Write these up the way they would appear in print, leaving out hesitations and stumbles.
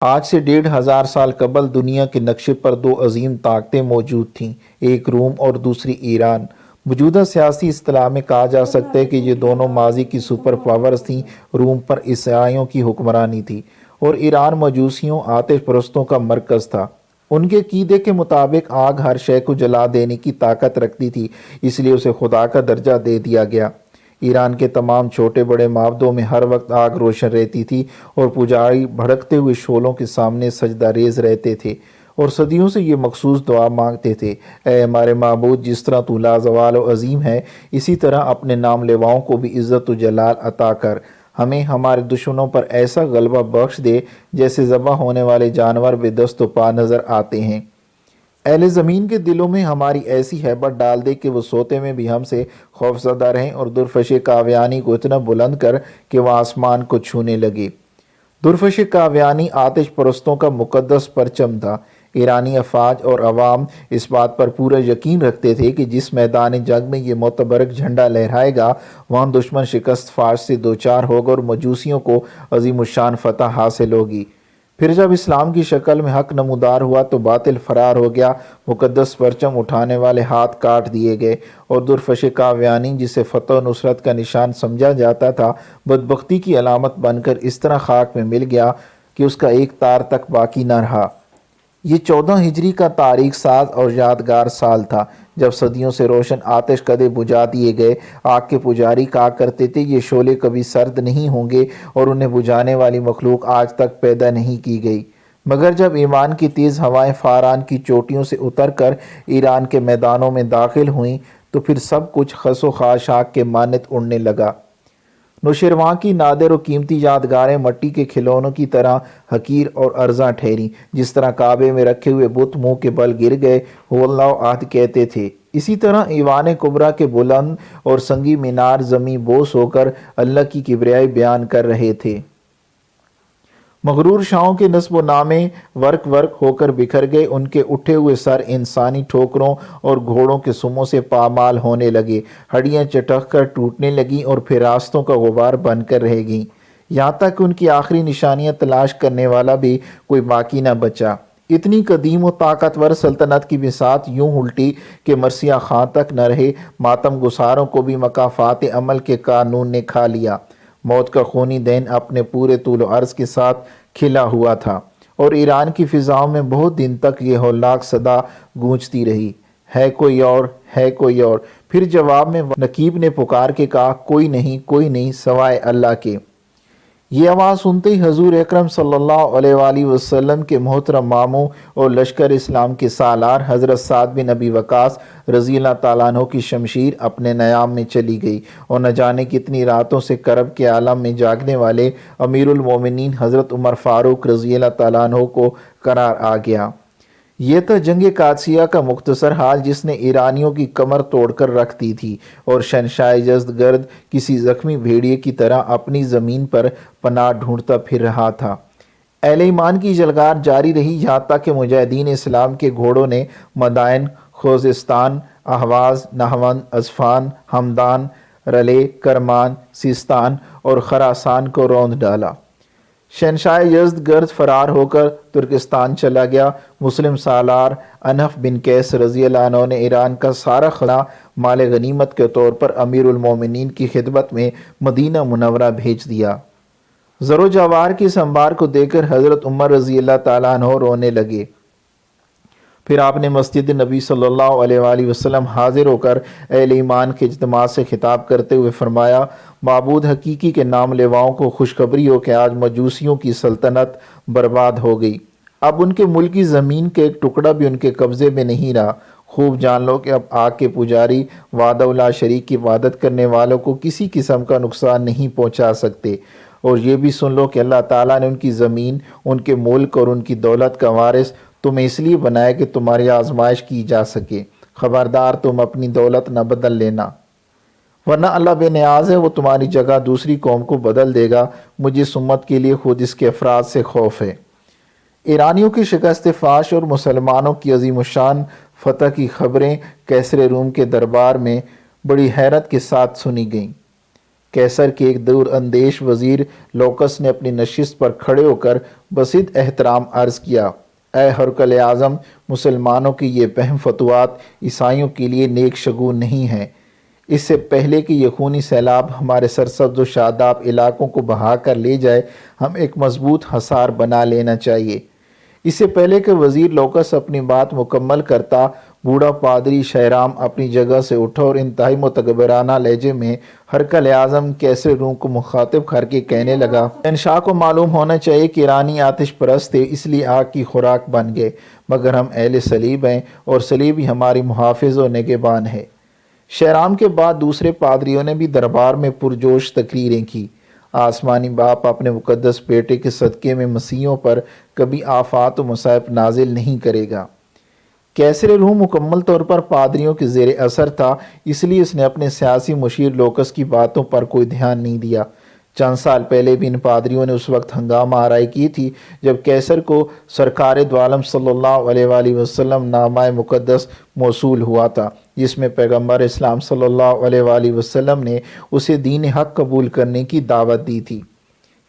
آج سے 1500 سال قبل دنیا کے نقشے پر دو عظیم طاقتیں موجود تھیں، ایک روم اور دوسری ایران۔ موجودہ سیاسی اصطلاح میں کہا جا سکتا ہے کہ یہ دونوں ماضی کی سپر پاورز تھیں۔ روم پر عیسائیوں کی حکمرانی تھی اور ایران مجوسیوں آتش پرستوں کا مرکز تھا۔ ان کے عقیدے کے مطابق آگ ہر شے کو جلا دینے کی طاقت رکھتی تھی، اس لیے اسے خدا کا درجہ دے دیا گیا۔ ایران کے تمام چھوٹے بڑے معبدوں میں ہر وقت آگ روشن رہتی تھی اور پجاری بھڑکتے ہوئے شعلوں کے سامنے سجدہ ریز رہتے تھے اور صدیوں سے یہ مخصوص دعا مانگتے تھے: اے ہمارے معبود، جس طرح تو لازوال و عظیم ہے، اسی طرح اپنے نام لیواؤں کو بھی عزت و جلال عطا کر۔ ہمیں ہمارے دشمنوں پر ایسا غلبہ بخش دے جیسے ذبح ہونے والے جانور بے دست و پا نظر آتے ہیں۔ اہل زمین کے دلوں میں ہماری ایسی ہیبت ڈال دے کہ وہ سوتے میں بھی ہم سے خوفزدہ رہیں اور درفش کاویانی کو اتنا بلند کر کہ وہ آسمان کو چھونے لگے۔ درفش کاویانی آتش پرستوں کا مقدس پرچم تھا۔ ایرانی افواج اور عوام اس بات پر پورا یقین رکھتے تھے کہ جس میدان جنگ میں یہ متبرک جھنڈا لہرائے گا، وہاں دشمن شکست فاش سے دوچار ہوگا اور مجوسیوں کو عظیم الشان فتح حاصل ہوگی۔ پھر جب اسلام کی شکل میں حق نمودار ہوا تو باطل فرار ہو گیا، مقدس پرچم اٹھانے والے ہاتھ کاٹ دیے گئے اور درفش کاویانی، جسے فتح و نصرت کا نشان سمجھا جاتا تھا، بدبختی کی علامت بن کر اس طرح خاک میں مل گیا کہ اس کا ایک تار تک باقی نہ رہا۔ یہ 14 ہجری کا تاریخ ساز اور یادگار سال تھا جب صدیوں سے روشن آتش کدے بجھا دیے گئے۔ آگ کے پجاری کہا کرتے تھے یہ شعلے کبھی سرد نہیں ہوں گے اور انہیں بجھانے والی مخلوق آج تک پیدا نہیں کی گئی۔ مگر جب ایمان کی تیز ہوائیں فاران کی چوٹیوں سے اتر کر ایران کے میدانوں میں داخل ہوئیں تو پھر سب کچھ خس و خاشاک کے مانند اڑنے لگا۔ نوشیروان کی نادر و قیمتی یادگاریں مٹی کے کھلونوں کی طرح حقیر اور ارزاں ٹھہریں۔ جس طرح کعبے میں رکھے ہوئے بت منہ کے بل گر گئے، هو اللہ احد کہتے تھے، اسی طرح ایوان کبریٰ کے بلند اور سنگی مینار زمیں بوس ہو کر اللہ کی کبریائی بیان کر رہے تھے۔ مغرور شاہوں کے نصب و نامے ورق ورق ہو کر بکھر گئے، ان کے اٹھے ہوئے سر انسانی ٹھوکروں اور گھوڑوں کے سموں سے پامال ہونے لگے، ہڈیاں چٹک کر ٹوٹنے لگیں اور پھر راستوں کا غبار بن کر رہ گئیں، یہاں تک کہ ان کی آخری نشانیاں تلاش کرنے والا بھی کوئی باقی نہ بچا۔ اتنی قدیم و طاقتور سلطنت کی بساط یوں الٹی کہ مرثیہ خاں تک نہ رہے، ماتم گساروں کو بھی مکافات عمل کے قانون نے کھا لیا۔ موت کا خونی دین اپنے پورے طول و عرض کے ساتھ کھلا ہوا تھا اور ایران کی فضاؤں میں بہت دن تک یہ ہولناک صدا گونجتی رہی، ہے کوئی اور، ہے کوئی اور۔ پھر جواب میں نقیب نے پکار کے کہا، کوئی نہیں سوائے اللہ کے۔ یہ آواز سنتے ہی حضور اکرم صلی اللہ علیہ وآلہ وسلم کے محترم ماموں اور لشکر اسلام کے سالار حضرت سعد بن ابی وقاص رضی اللہ تعالیٰ عنہ کی شمشیر اپنے نیام میں چلی گئی اور نہ جانے کتنی راتوں سے کرب کے عالم میں جاگنے والے امیر المومنین حضرت عمر فاروق رضی اللہ تعالیٰ عنہ کو قرار آ گیا۔ یہ تھا جنگ قادسیہ کا مختصر حال جس نے ایرانیوں کی کمر توڑ کر رکھ دی تھی اور شہنشاہ یزد گرد کسی زخمی بھیڑیے کی طرح اپنی زمین پر پناہ ڈھونڈتا پھر رہا تھا۔ اہل ایمان کی جلگار جاری رہی یہاں تک کہ مجاہدین اسلام کے گھوڑوں نے مدائن خوزستان، اہواز، نہاوند، اصفہان، ہمدان، رلے، کرمان، سیستان اور خراسان کو روند ڈالا۔ شہنشاہ یزد گرد فرار ہو کر ترکستان چلا گیا۔ مسلم سالار انف بن قیس رضی اللہ عنہ نے ایران کا سارا خزانہ مال غنیمت کے طور پر امیر المومنین کی خدمت میں مدینہ منورہ بھیج دیا۔ زر و جوار کی اس انبار کو دیکھ کر حضرت عمر رضی اللہ تعالیٰ عنہ رونے لگے۔ پھر آپ نے مسجد نبی صلی اللہ علیہ وآلہ وسلم حاضر ہو کر اہل ایمان کے اجتماع سے خطاب کرتے ہوئے فرمایا، معبود حقیقی کے نام لیواؤں کو خوشخبری ہو کہ آج مجوسیوں کی سلطنت برباد ہو گئی۔ اب ان کے ملک کی زمین کے ایک ٹکڑا بھی ان کے قبضے میں نہیں رہا۔ خوب جان لو کہ اب آگ کے پجاری وحدہ لا شریک کی عبادت کرنے والوں کو کسی قسم کا نقصان نہیں پہنچا سکتے، اور یہ بھی سن لو کہ اللہ تعالیٰ نے ان کی زمین، ان کے ملک اور ان کی دولت کا وارث تمہیں اس لیے بنایا کہ تمہاری آزمائش کی جا سکے۔ خبردار تم اپنی دولت نہ بدل لینا، ورنہ اللہ بے نیاز ہے، وہ تمہاری جگہ دوسری قوم کو بدل دے گا۔ مجھے اس امت کے لیے خود اس کے افراد سے خوف ہے۔ ایرانیوں کی شکست فاش اور مسلمانوں کی عظیم الشان فتح کی خبریں کیسر روم کے دربار میں بڑی حیرت کے ساتھ سنی گئیں۔ کیسر کے ایک دور اندیش وزیر لوکس نے اپنی نشست پر کھڑے ہو کر بسیط احترام عرض کیا، اے ہرقل اعظم، مسلمانوں کی یہ بہم فتوحات عیسائیوں کے لیے نیک شگون نہیں ہیں۔ اس سے پہلے کہ یہ خونی سیلاب ہمارے سرسبز و شاداب علاقوں کو بہا کر لے جائے، ہم ایک مضبوط حصار بنا لینا چاہیے۔ اس سے پہلے کہ وزیر لوکس اپنی بات مکمل کرتا، بوڑھا پادری شہرام اپنی جگہ سے اٹھا اور انتہائی متکبرانہ لہجے میں ہرقل اعظم کیسر روم کو مخاطب کر کے کہنے لگا، شہنشاہ کو معلوم ہونا چاہیے کہ ایرانی آتش پرست تھے، اس لیے آگ کی خوراک بن گئے، مگر ہم اہل صلیب ہیں اور صلیب ہی ہماری محافظ و نگہبان ہے۔ شہرام کے بعد دوسرے پادریوں نے بھی دربار میں پرجوش تقریریں کی۔ آسمانی باپ اپنے مقدس بیٹے کے صدقے میں مسیحیوں پر کبھی آفات و مصائب نازل نہیں کرے گا۔ کیسر روم مکمل طور پر پادریوں کے زیر اثر تھا، اس لیے اس نے اپنے سیاسی مشیر لوکس کی باتوں پر کوئی دھیان نہیں دیا۔ چند سال پہلے بھی ان پادریوں نے اس وقت ہنگامہ آرائی کی تھی جب کیسر کو سرکار دو عالم صلی اللہ علیہ وآلہ وسلم نامہ مقدس موصول ہوا تھا، جس میں پیغمبر اسلام صلی اللہ علیہ وآلہ وسلم نے اسے دین حق قبول کرنے کی دعوت دی تھی۔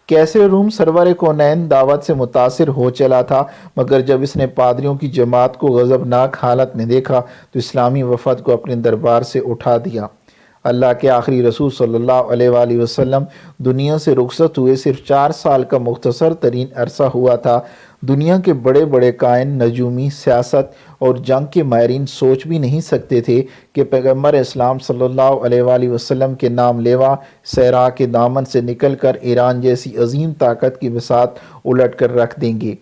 کیسر روم سرور کونین دعوت سے متاثر ہو چلا تھا، مگر جب اس نے پادریوں کی جماعت کو غضبناک حالت میں دیکھا تو اسلامی وفد کو اپنے دربار سے اٹھا دیا۔ اللہ کے آخری رسول صلی اللہ علیہ وآلہ وسلم دنیا سے رخصت ہوئے صرف 4 سال کا مختصر ترین عرصہ ہوا تھا۔ دنیا کے بڑے بڑے کائن، نجومی، سیاست اور جنگ کے ماہرین سوچ بھی نہیں سکتے تھے کہ پیغمبر اسلام صلی اللہ علیہ وآلہ وسلم کے نام لیوا صحرا کے دامن سے نکل کر ایران جیسی عظیم طاقت کی بساط الٹ کر رکھ دیں گے۔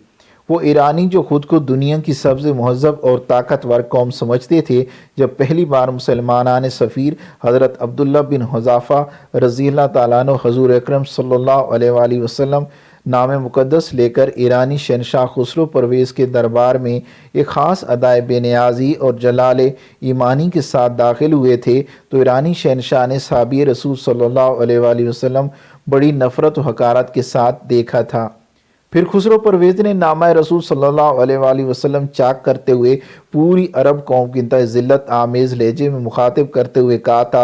وہ ایرانی جو خود کو دنیا کی سب سے مہذب اور طاقتور قوم سمجھتے تھے، جب پہلی بار مسلمانان سفیر حضرت عبداللہ بن حذافہ رضی اللہ تعالیٰ عنہ حضور اکرم صلی اللہ علیہ وآلہ وسلم نام مقدس لے کر ایرانی شہنشاہ خسرو پرویز کے دربار میں ایک خاص ادائے بے نیازی اور جلال ایمانی کے ساتھ داخل ہوئے تھے تو ایرانی شہنشاہ نے صحابی رسول صلی اللہ علیہ وآلہ وسلم بڑی نفرت و حقارت کے ساتھ دیکھا تھا۔ پھر خسرو پرویز نے نامہ رسول صلی اللہ علیہ وآلہ وسلم چاک کرتے ہوئے پوری عرب قوم کی انتہائی ذلت آمیز لہجے میں مخاطب کرتے ہوئے کہا تھا،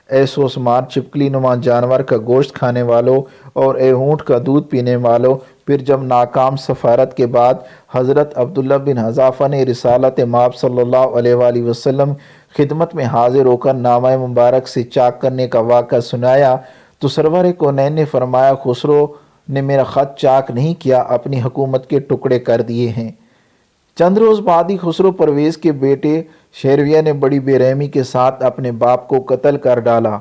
اے سوسمار چپکلی نما جانور کا گوشت کھانے والوں اور اے اونٹ کا دودھ پینے والوں۔ پھر جب ناکام سفارت کے بعد حضرت عبداللہ بن حذافہ نے رسالت مآب صلی اللہ علیہ وآلہ وسلم خدمت میں حاضر ہو کر نامہ مبارک سے چاک کرنے کا واقعہ سنایا تو سرور کونین نے فرمایا، خسرو نے میرا خط چاک نہیں کیا، اپنی حکومت کے ٹکڑے کر دیے ہیں۔ چند روز بعد ہی خسرو پرویز کے بیٹے شیرویہ نے بڑی بے رحمی کے ساتھ اپنے باپ کو قتل کر ڈالا۔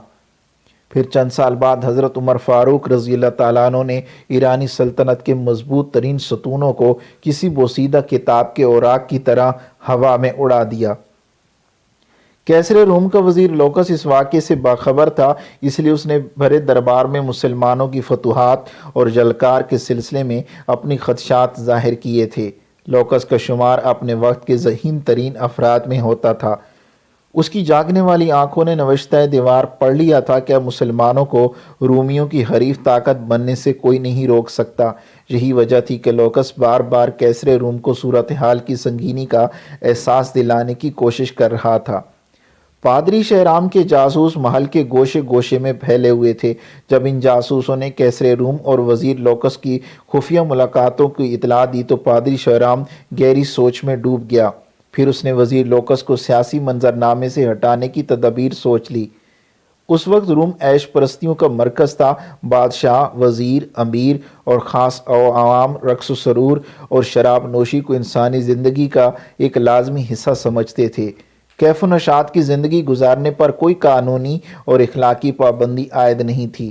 پھر چند سال بعد حضرت عمر فاروق رضی اللہ تعالیٰ عنہ نے ایرانی سلطنت کے مضبوط ترین ستونوں کو کسی بوسیدہ کتاب کے اوراق کی طرح ہوا میں اڑا دیا۔ کیسر روم کا وزیر لوکس اس واقعے سے باخبر تھا، اس لیے اس نے بھرے دربار میں مسلمانوں کی فتوحات اور جلکار کے سلسلے میں اپنی خدشات ظاہر کیے تھے۔ لوکس کا شمار اپنے وقت کے ذہین ترین افراد میں ہوتا تھا۔ اس کی جاگنے والی آنکھوں نے نوشتہ دیوار پڑھ لیا تھا کہ اب مسلمانوں کو رومیوں کی حریف طاقت بننے سے کوئی نہیں روک سکتا۔ یہی وجہ تھی کہ لوکس بار بار کیسر روم کو صورتحال کی سنگینی کا احساس دلانے کی کوشش کر رہا تھا۔ پادری شہرام کے جاسوس محل کے گوشے گوشے میں پھیلے ہوئے تھے۔ جب ان جاسوسوں نے کیسر روم اور وزیر لوکس کی خفیہ ملاقاتوں کی اطلاع دی تو پادری شہرام گہری سوچ میں ڈوب گیا۔ پھر اس نے وزیر لوکس کو سیاسی منظرنامے سے ہٹانے کی تدابیر سوچ لی۔ اس وقت روم عیش پرستیوں کا مرکز تھا۔ بادشاہ، وزیر، امیر اور خاص عوام رقص و سرور اور شراب نوشی کو انسانی زندگی کا ایک لازمی حصہ سمجھتے تھے۔ کیف و نشاط کی زندگی گزارنے پر کوئی قانونی اور اخلاقی پابندی عائد نہیں تھی۔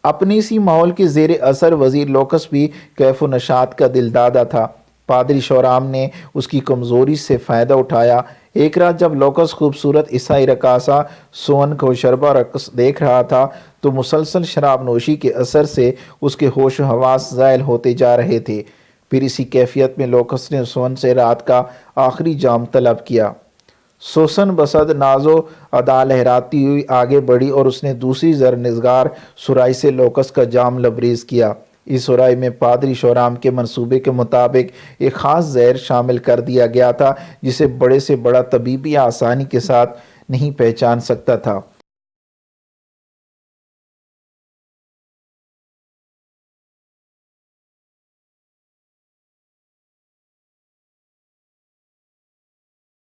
اپنے اسی ماحول کے زیر اثر وزیر لوکس بھی کیف و نشاط کا دلدادہ تھا۔ پادری شہرام نے اس کی کمزوری سے فائدہ اٹھایا۔ ایک رات جب لوکس خوبصورت عیسائی رقاصہ سون کو شربہ رقص دیکھ رہا تھا تو مسلسل شراب نوشی کے اثر سے اس کے ہوش و حواس زائل ہوتے جا رہے تھے۔ پھر اسی کیفیت میں لوکس نے سون سے رات کا آخری جام طلب کیا۔ سوسن بصد ناز و ادا لہراتی ہوئی آگے بڑھی اور اس نے دوسری زرنگار سرائی سے لوکس کا جام لبریز کیا۔ اس سرائی میں پادری شہرام کے منصوبے کے مطابق ایک خاص زہر شامل کر دیا گیا تھا جسے بڑے سے بڑا طبیب آسانی کے ساتھ نہیں پہچان سکتا تھا۔